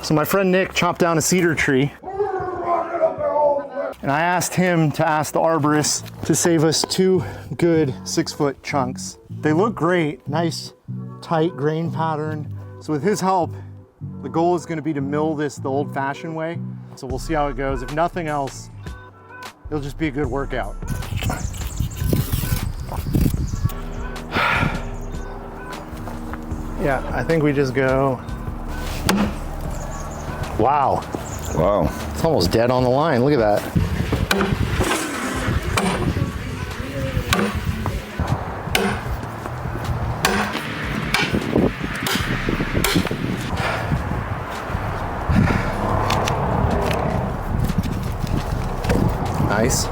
So my friend Nick chopped down a cedar tree. And I asked him to ask the arborist to save us 2 good 6-foot chunks. They look great, nice tight grain pattern. So with his help, the goal is gonna be to mill this the old fashioned way. So we'll see how it goes. If nothing else, it'll just be a good workout. Yeah, I think we just go. Wow. Wow. It's almost dead on the line, look at that. Nice.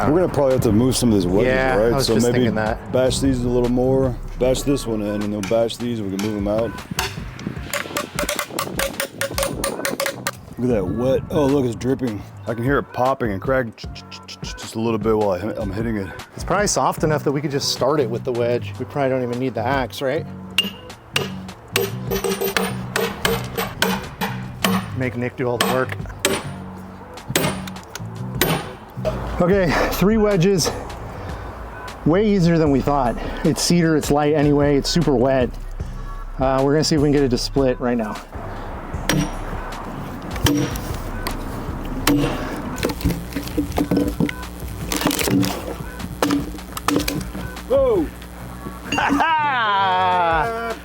We're gonna probably have to move some of these wedges, Yeah, right? I was So just maybe thinking that. batch these a little more, batch this one in, and then batch these, and we can move them out. Look at that wet. Oh, look, it's dripping. I can hear it popping and crack just a little bit while I'm hitting it. It's probably soft enough that we could just start it with the wedge. We probably don't even need the axe, right? Make Nick do all the work. Okay, 3 wedges. Way easier than we thought. It's cedar, it's light anyway, it's super wet. We're gonna see if we can get it to split right now. Whoa!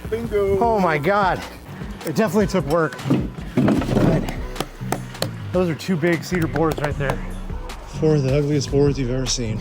Bingo! Oh my God. It definitely took work. But those are 2 big cedar boards right there. 4 of the ugliest boards you've ever seen.